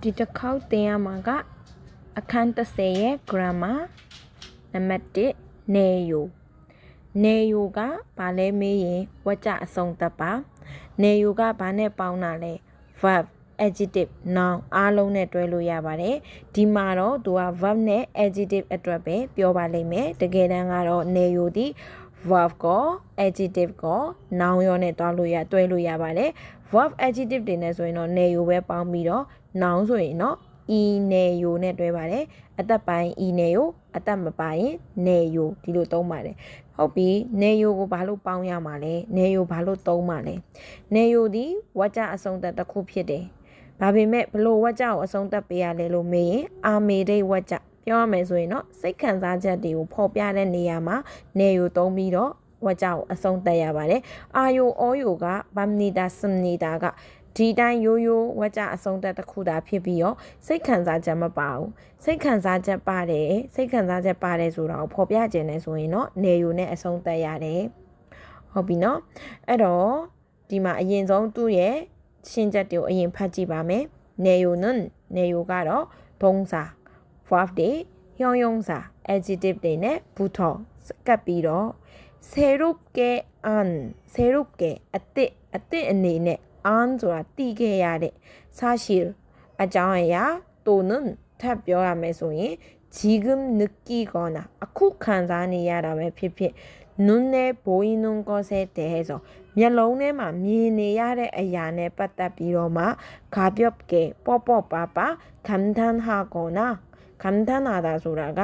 ဒီတစ်ခေါက်သင်ရမှာကအခန်း30ရဲ့ grammar နံပါတ်1နေယူနေယူကဘာလဲမေးရင်ဝကြအဆုံးသတ်ပါနေယူကဘာနဲ့ပေါင်းတာလဲ verb adjective noun အားလုံးနဲ့တွဲလို့ရပါတယ်ဒီမှာတော့သူက verb နဲ့ adjective အတွက်ပဲပြောပါလိမ့်မယ်တကယ်တမ်းကတော့နေယူဒီ verb ကို adjective ကို noun ရောနဲ့တွဲလို့ရပါတယ် verb adjective တွေနဲ့ဆိုရင်တော့နေယူပဲပေါင်းပြီးတော့ noun ဆိုရင်တော့ e နေယူနဲ့တွဲပါတယ်အသက်ပိုင်း e နေယူအသက်မပိုင်းနေယူဒီလိုသုံးပါတယ်ဟုတ်ပြီနေယူကိုဘာလို့ပေါင်းရမှာလဲနေယူဘာလို့သုံးမှာလဲနေယူဒီဝကြအဆုံးသတ်တစ်ခုဖြစ်တယ်ဒါပေမဲ့ဘလို့ဝကြကိုအဆုံးသတ်ပေးရလဲလို့မေးရင်အာမေဒိတ်ဝကြပြောရမယ်ဆိုရင်တော့စိတ်ခံစားချက်တွေကိုဖော်ပြတဲ့နေရာမှာနေယူသုံးပြီးတော့ဝကြကိုအဆုံးသတ်ရပါတယ်အာယိုအောယိုကဗမ်နီတာစမ်နီတာကဒီတိုင်းရိုးရိုးဝကြအဆုံးသတ်တစ်ခုသာဖြစ်ပြီးတော့စိတ်ခံစားချက်မပါဘူးစိတ်ခံစားချက်ပါတယ်ဆိုတာကိုဖော်ပြခြင်းနဲ့ဆိုရင်တော့နေယူနဲ့အဆုံးသတ်ရတယ်ဟုတ်ပြီနော်အဲ့တော့ဒီမှာအရင်ဆုံးသူ့ရဲ့ရှင်းချက်တွေကိုအရင်ဖတ်ကြည့်ပါမယ်နေယူကတော့동사 verb တွေ형용사 adjective တွေနဲ့붙어ကပ်ပြီးတော့새롭게အသစ်အနေနဲ့안ဆိုတာတည်ခဲ့ရတဲ့사실အကြောင်းအရာ또는ထပ်ပြောရမယ်ဆိုရင်지금 느끼거나အခုခံစားနေရတာပဲဖြစ်ဖြစ်눈에 보이는 것에 대해서မျက်လုံးထဲမှာမြင်နေရတဲ့အရာနဲ့ပတ်သက်ပြီးတော့မှ가볍게 뻐뻐빠빠 감탄하거나 감탄하다ဆိုတာက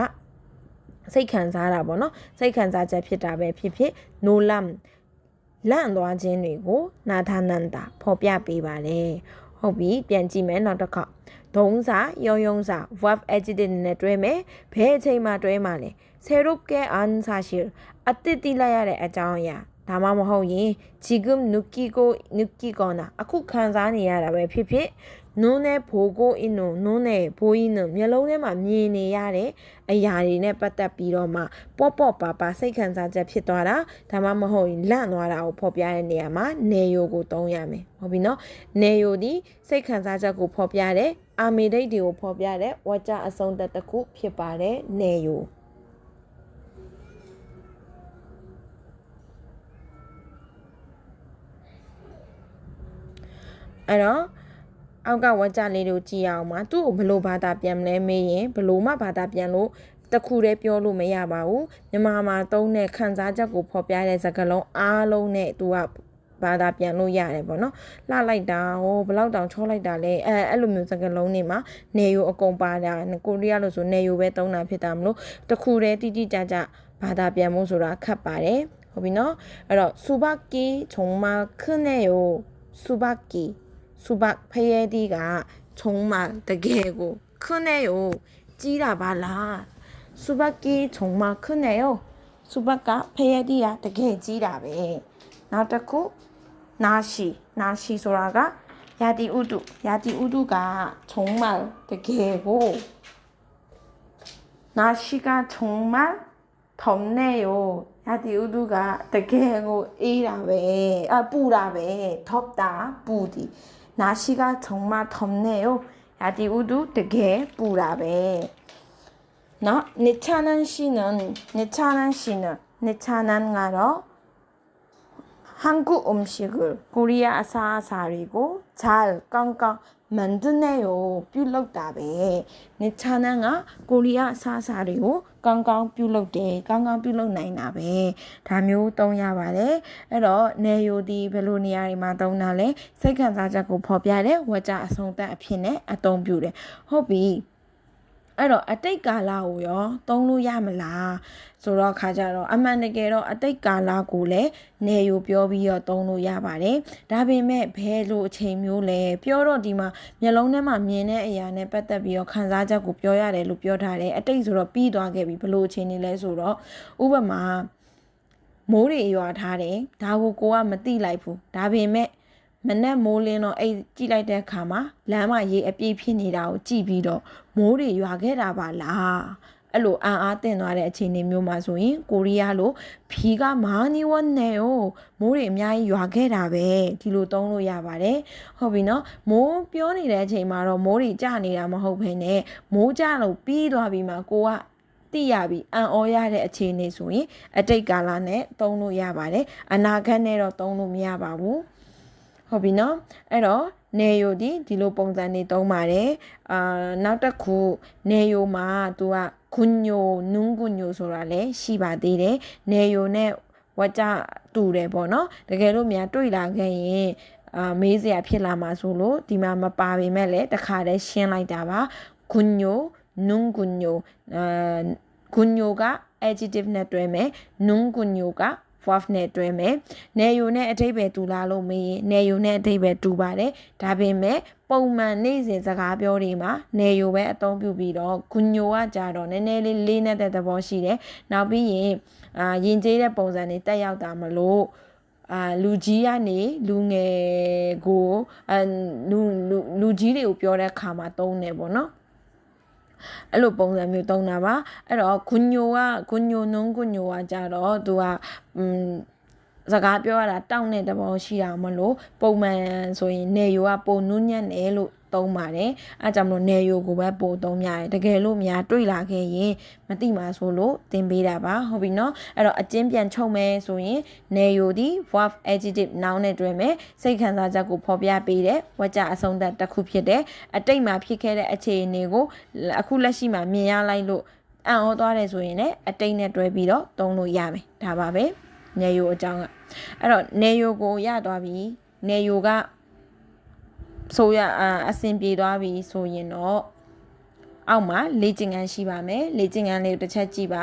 စိတ်ခံစားတာပေါ့နော်စိတ်ခံစားချက်ဖြစ်တာပဲဖြစ်ဖြစ်노람လန့်သွားခြင်းတွေကိုနာထနန္တာဖော်ပြပေးပါတယ်ဟုတ်ပြီပြန်ကြည့်မယ်နောက်တစ်ခါ동사 형용사 verb adjective နဲ့တွဲမယ်ဘယ်အချိန်မှာတွဲမှာလဲ새롭게 안 사실အသစ်သိလိုက်ရတဲ့အကြောင်းအရာဒါမှမဟုတ်ရင်지금 느끼거나အခုခံစားနေရတာပဲဖြစ်ဖြစ်눈에 보이는မျက်လုံးထဲမှာမြင်နေရတဲ့အရာတွေနဲ့ပတ်သက်ပြီးတော့မှပေါ့ပါစိတ်ခံစားချက်ဖြစ်သွားတာဒါမှမဟုတ်ရင်လန့်သွားတာကိုဖော်ပြတဲ့နေရာမှာနေယိုကိုသုံးရမယ်ဟုတ်ပြီနော်နေယိုဒီစိတ်ခံစားချက်ကိုဖော်ပြတဲ့အာမေဒိတ်တွေကိုဖော်ပြတဲ့ဝကြအဆုံးသက်တစ်ခုဖြစ်ပါတယ်နေယိုအဲ့တော့အောက်ကဝကြလေးတို့ကြည့်အောင်ပါသူ့ကိုဘလို့ဘာသာပြန်မလဲမေးရင်ဘလို့မှဘာသာပြန်လို့တခုတည်းပြောလို့မရပါဘူးမြန်မာမှာသုံးတဲ့ခန်းစားချက်ကိုဖော်ပြတဲ့စကားလုံးအားလုံးနဲ့သူကဘာသာပြန်လို့ရတယ်ပေါ့နော်လှလိုက်တာဟိုဘလောက်တောင်ချောလိုက်တာလဲအဲ့လိုမျိုးစကားလုံးတွေမှာနေယူအကုန်ပါတာကိုရီးယားလို့ဆိုနေယူပဲသုံးတာဖြစ်တာမလို့တခုတည်းတိတိကျကျဘာသာပြန်မှုဆိုတာခက်ပါတယ်ဟုတ်ပြီနော်အဲ့တော့수박이 정말 크네요 수박ဖရဲဒီက 정말 되게고 크네요 찌라 발라 수박이 정말 크네요 수박가ဖရဲဒီက 되게 찌라베 나타쿠 나시 소라가 야디우두가 정말 되게고 나시가 정말 덥네요 야디우두가 되게고 이라베 뿌라베 덥다 뿌디 날씨가 정말 덥네요. 야디우두 되게 뿌라베. 내 차는 가러 한국 음식을 코리아 아사사리고 잘 깡깡 만드네요. 뷰럭다베. 내 차는 코리아 아사사리고 깡깡 뷰럭데 깡깡 뷰럭 나이나베. 다묘 똥야바레. 에러 내요디 벨로니아리마 똥나레. 세간사자고 법야레. 와자 송다 피네 아똥뷰레. 허비. အဲ့တော့အတိတ်ကာလကိုရောသုံးလို့ရမလားဆိုတော့ခါကြတော့အမှန်တကယ်တော့အတိတ်ကာလကိုလည်းနေယူပြောပြီးတော့သုံးလို့ရပါတယ်ဒါပေမဲ့ဘယ်လိုအချိန်မျိုးလဲပြောတော့ဒီမှာမျက်လုံးထဲမှာမြင်တဲ့အရာနဲ့ပတ်သက်ပြီးတော့ခံစားချက်ကိုပြောရတယ်လို့ပြောထားတယ်အတိတ်ဆိုတော့ပြီးသွားခဲ့ပြီဘယ်လိုအချိန်နေလဲဆိုတော့ဥပမာမိုးတွေရွာထားတယ်ဒါကိုကမသိလိုက်ဘူးဒါပေမဲ့မနဲ့မိုးလင်းတော့အဲ့ကြည့်လိုက်တဲ့အခါမှာလမ်းမရေအပြည့်ဖြစ်နေတာကိုကြည့်ပြီးတော့မိုးတွေရွာခဲ့တာပါလား အဲ့လိုအံ့အားသင့်သွားတဲ့အခြေအနေမျိုးမှာဆိုရင်ကိုရီးယားလိုဖီကမာနီဝတ်နေကိုမိုးတွေအများကြီးရွာခဲ့တာပဲဒီလိုသုံးလို့ရပါတယ်ဟုတ်ပြီနော်မိုးပြောနေတဲ့အချိန်မှာတော့မိုးတွေကျနေတာမဟုတ်ဘဲနဲ့မိုးကျလို့ပြီးသွားပြီးမှကိုကသိရပြီအံ့ဩရတဲ့အခြေအနေဆိုရင်အတိတ်ကာလနဲ့သုံးလို့ရပါတယ်အနာဂတ်နဲ့တော့သုံးလို့မရပါဘူးဟုတ်ပြီနော်အဲ့တော့နေယိုဒီလိုပုံစံနေသုံးပါတယ်နောက်တစ်ခုနေယိုမှာသူကခွညိုနုံခွညိုဆိုတာလည်းရှိပါသေးတယ်နေယိုနဲ့ဝါကြတူတယ်ပေါ့နော်တကယ်လို့များတွေ့လာခဲ့ရင်မေးစရာဖြစ်လာမှာဆိုလို့ဒီမှာမပါပေမဲ့လည်းတခါတည်းရှင်းလိုက်တာပါခွညိုနုံခွညိုခွညိုက adjective နဲ့တွဲမယ်နုံခွညိုကverb နဲ့တွဲမယ်နေယိုနဲ့အဓိပ္ပာယ်တူလားလို့မေးရင်နေယိုနဲ့အဓိပ္ပာယ်တူပါတယ်ဒါပေမဲ့ပုံမှန်နေ့စဉ်စကားပြောတွေမှာနေယိုပဲအသုံးပြုပြီးတော့ဂွညိုကကြတော့နည်းနည်းလေးနဲ့တဲ့သဘောရှိတယ်နောက်ပြီးရင်ယဉ်ကျေးတဲ့ပုံစံတွေတက်ရောက်တာမလို့လူကြီးကနေလူငယ်ကိုလူကြီးတွေကိုပြောတဲ့အခါမှာသုံးတယ်ပေါ့နော်အဲ့လိုပုံစံမျိုးသုံးတာပါအဲ့တော့ဂွညိုနုံဂွညိုကကြတော့သူကစကားပြောရတာတောင့်တဲ့သဘောရှိတာမလို့ပုံမှန်ဆိုရင်နေယိုကပိုနုညံ့တယ်လို့သုံးပါတယ်အဲကြောင့်မလို့နေယိုကိုပဲပိုသုံးရတယ်တကယ်လို့များတွေ့လာခဲ့ရင်မသိမှာဆိုလို့သင်ပေးတာပါဟုတ်ပြီနော်အဲ့တော့အကျဉ်းပြန်ချုပ်မယ်ဆိုရင်နေယိုဒီ verb adjective noun နဲ့တွဲမယ်စိတ်ခံစားချက်ကိုဖော်ပြပေးတယ်ဝကြအဆုံးသတ်တစ်ခုဖြစ်တယ်အတိတ်မှာဖြစ်ခဲ့တဲ့အခြေအနေကိုအခုလက်ရှိမှာမြင်ရလိုက်လို့အံ့ဩသွားတယ်ဆိုရင်လည်းအတိတ်နဲ့တွဲပြီးတော့သုံးလို့ရမယ်ဒါပါပဲနေယိုအကြောင်းကအဲ့တော့နေယိုကိုရသွားပြီနေယိုကဆိုရအဆင်ပြေသွားပြီဆိုရင်တော့အောက်မှာလေ့ကျင့်ခန်းရှိပါမယ်လေ့ကျင့်ခန်းလေးတစ်ချက်ကြည့်ပါ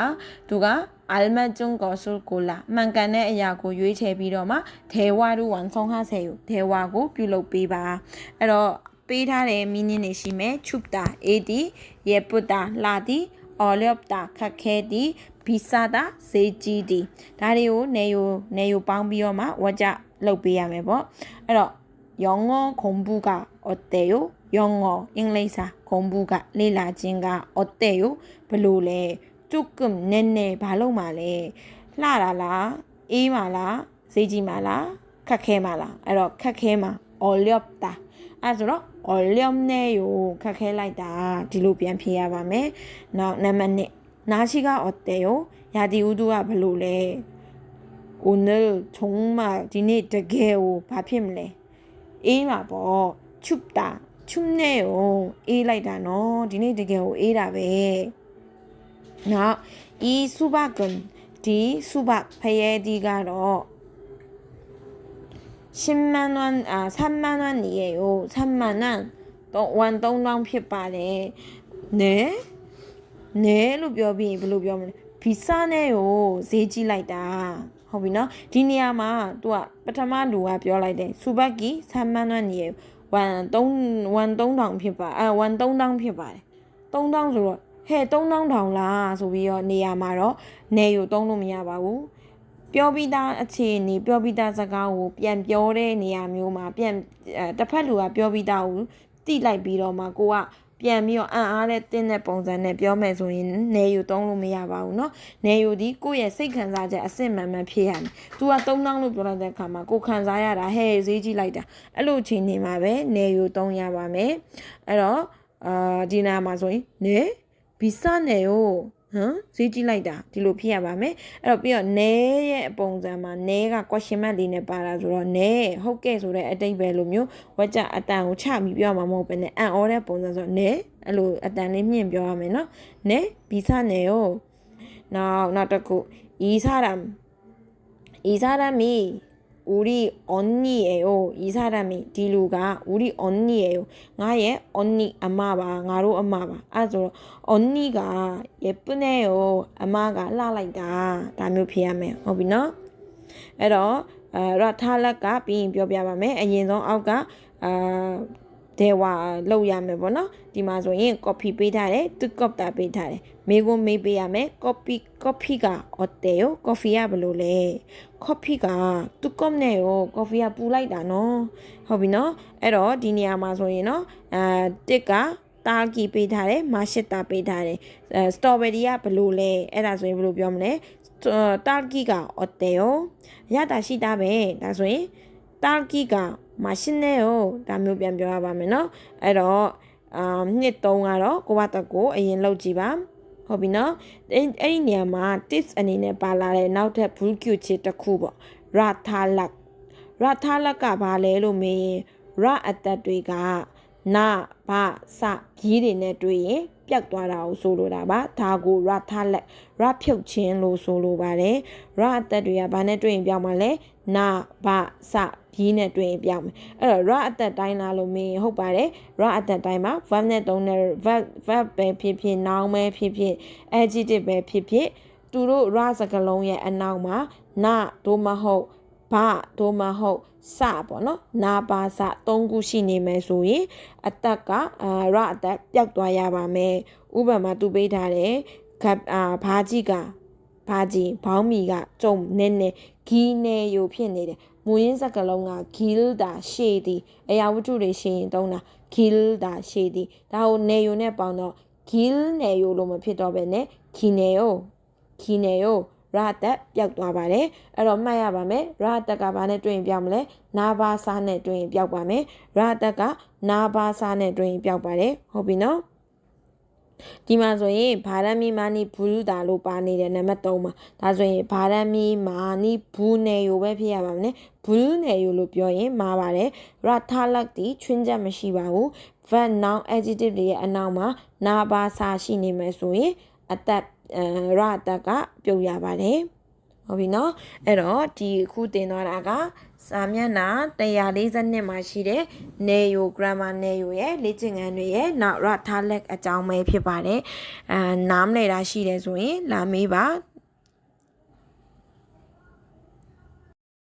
သူက알맞은 것을 골라မှန်ကန်တဲ့အရာကိုရွေးချယ်ပြီးတော့မှ대화를 완성하세요 대화ကိုပြုလုပ်ပေးပါအဲ့တော့ပေးထားတဲ့ meaning တွေရှိမယ်춥다 에디 예쁘다 라디 어렵다 카케디 비싸다 세지디ဒါတွေကိုနေယိုပေါင်းပြီးတော့မှဝကြလုပ်ပေးရမယ်ပေါ့အဲ့တော့영어 공부가 어때요? 영어 잉글리사 공부가 레라진가 어때요? 별로래 조금 내내 발로말래 라라라 이말라 세지말라 카케말라 에러 카케마 어렵다 아서로 어렵네요 카케라이다 뒤로 비안 피해봐매 나만네 날씨가 어때요? 야디우두가 별로래 오늘 정말 디니 되게요 바핌래အေးပါပေါ့춥다 춥네요အေးလိုက်တာနော်ဒီနေ့တကယ်ကိုအေးတာပဲနောက်이 수박은 디 수박ဖရဲဒီကတော့10만 원 3만 원이에요 3만 원 3,000ဖြစ်ပါတယ်네လို့ပြောပြီးဘယ်လိုပြောမလဲ비싸네요ဈေးကြီးလိုက်တာဟုတ်ပြီနော်ဒီနေရာမှာသူကပထမလူကပြောလိုက်တယ်စူဘတ်ကီ3万원이에요 1,300ဖြစ်ပါ1,300ဖြစ်ပါတယ်3,000ဆိုတော့ဟဲ့3,000လားဆိုပြီးတော့နေရာမှာတော့နေကိုသုံးလို့မရပါဘူးပြောပြီးသားအခြေအနေပြောပြီးသားစကားကိုပြန်ပြောတဲ့နေရာမျိုးမှာပြန်တစ်ဖက်လူကပြောပြီးသားကိုတိလိုက်ပြီးတော့မှကိုကပြန်ပြီးတော့အံ့အားတဲ့တင်းတဲ့ပုံစံနဲ့ပြောမယ်ဆိုရင်နေယူသုံးလို့မရပါဘူးเนาะနေယူဒီကိုယ့်ရဲ့စိတ်ခံစားချက်အစစ်မှန်မှန်ဖြစ်ရမယ်။ तू က3,000လို့ပြောလိုက်တဲ့အခါမှာကိုခံစားရတာဟဲ့ဈေးကြီးလိုက်တာအဲ့လိုအချိန်နေမှာပဲနေယူသုံးရပါမယ်။အဲ့တော့ဒီနာမှာဆိုရင်နေဘီဆာနေ哟ဈေးကြီးလိုက်တာဒီလိုဖြစ်ရပါမယ်အဲ့တော့ပြီးတော့နဲရဲ့အပုံစံမှာနဲက question mark လေးနဲ့ပါတာဆိုတော့နဲဟုတ်ကဲ့ဆိုတဲ့အတိတ်ပဲလိုမျိုးဝကြအတန်ကိုချပြီးပြောမှာမဟုတ်ဘဲနဲ့အန်အော်တဲ့ပုံစံဆိုနဲအဲ့လိုအတန်လေးမြင့်ပြောရမယ်နော်နဲဘီဆာနေ哟နောက်တစ်ခု이 사람이 우리 언니예요. 이 사람이 디루가 우리 언니예요. 나의 언니 엄마봐. 나로 엄마봐. 아주 언니가 예쁘네요. 엄마가 라라이다. 다음에 피하면 어비너. 에러 라탈라가 빈 뼈뼈바매. 아니는 아우가 대화 로야매 보너. 디마소인 커피ပေးထားတယ် 뜨겁다 ပေးထားတယ် 메고 메베야매 커피가 어때요? 커피야 별로래. 커피가 두껍네요. 커피가 불လိုက်တာနော်ဟုတ်ပြီနော်အဲ့တော့ဒီနေရာမှာဆိုရင်နော်တစ်က တာကီပေးထားတယ်မရှိတာပေးထားတယ်စတော်ဘယ်ရီကဘယ်လိုလဲအဲ့ဒါဆိုရင်ဘယ်လိုပြောမလဲတာကီကအတဲယောရတာရှိတာပဲဒါဆိုရင်တာကီကမရှိနေယောဒါမျိုးပြန်ပြောရပါမယ်နော်အဲ့တော့နှစ်3ကတော့ကိုဘတက်ကိုအရင်လောက်ကြည့်ပါဟုတ်ပြီနော်အဲ့ဒီနေရာမှာ tips အနေနဲ့ပါလာတဲ့နောက်ထပ် blue cue ချစ်တစ်ခုပေါ့ရထာလက်ကဘာလဲလို့မေးရင်ရအသက်တွေကနာဘစပြီးတွေနဲ့တွေ့ရင်ပြတ်သွားတာကိုဆိုလိုတာပါဒါကိုရထားလက်ရဖြုတ်ခြင်းလို့ဆိုလိုပါတယ်ရအသက်တွေကဘာနဲ့တွေ့ရင်ပြောင်းမှာလဲနာဘစပြီးနဲ့တွေ့ရင်ပြောင်းမယ်အဲ့တော့ရအသက်တိုင်းလားလို့မင်းဟုတ်ပါတယ်ရအသက်တိုင်းမှာ verb နဲ့သုံးတဲ့ verb ပဲဖြစ်ဖြစ် noun ပဲဖြစ်ဖြစ် adjective ပဲဖြစ်ဖြစ်သူတို့ရစကားလုံးရဲ့အနောက်မှာနာသို့မဟုတ်ဘာသို့မဟုတ်စပေါ့နော်နာပါစ3ခုရှိနေမယ်ဆိုရင်အသက်ကရအသက်ပျောက်သွားရပါမယ်ဥပမာသူပေးထားတယ်ဘာကြီးကဘာကြီးဘောင်းမီကကြုံနဲ့ဂီနေရိုဖြစ်နေတယ်မူရင်းစကားလုံးက gilda ရှေ့သည်အရာဝတ္ထုတွေရှေ့ရင်တုံးတာ gilda ရှေ့သည်ဒါကိုနေရိုနဲ့ပေါင်းတော့ gil နေရိုလို့မဖြစ်တော့ပဲနဲ့ gine yoရတက်ပျောက်သွားပါတယ်အဲ့တော့မှတ်ရပါမယ်ရတက်ကဘာနဲ့တွေ့ရင်ပျောက်မလဲနာဘာစာနဲ့တွေ့ရင်ပျောက်ပါမယ်ရတက်ကနာဘာစာနဲ့တွေ့ရင်ပျောက်ပါတယ်ဟုတ်ပြီနော်ဒီမှာဆိုရင်ဗာရမီမာနီဘူးတာလို့ပါနေတယ်နံပါတ်3မှာဒါဆိုရင်ဗာရမီမာနီဘူးနယ်ရိုပဲဖြစ်ရပါမယ်ဘူးနယ်ရိုလို့ပြောရင်မှားပါတယ်ရထားလက်တီချွင်းချက်မရှိပါဘူး verb noun adjective တွေရဲ့အနောက်မှာနာဘာစာရှိနေမယ်ဆိုရင်အသက်ရအတက်ကပြုတ်ရပါတယ်ဟုတ်ပြီနော်အဲ့တော့ဒီအခုတင်သွားတာကစာမျက်နှာ142မှာရှိတဲ့နေယို grammar နေယိုရဲ့လေ့ကျင့်ခန်းတွေရဲ့နောက်ရထားလက်အကြောင်းပဲဖြစ်ပါတယ်နားမလည်တာရှိတယ်ဆိုရင်လာမေးပါ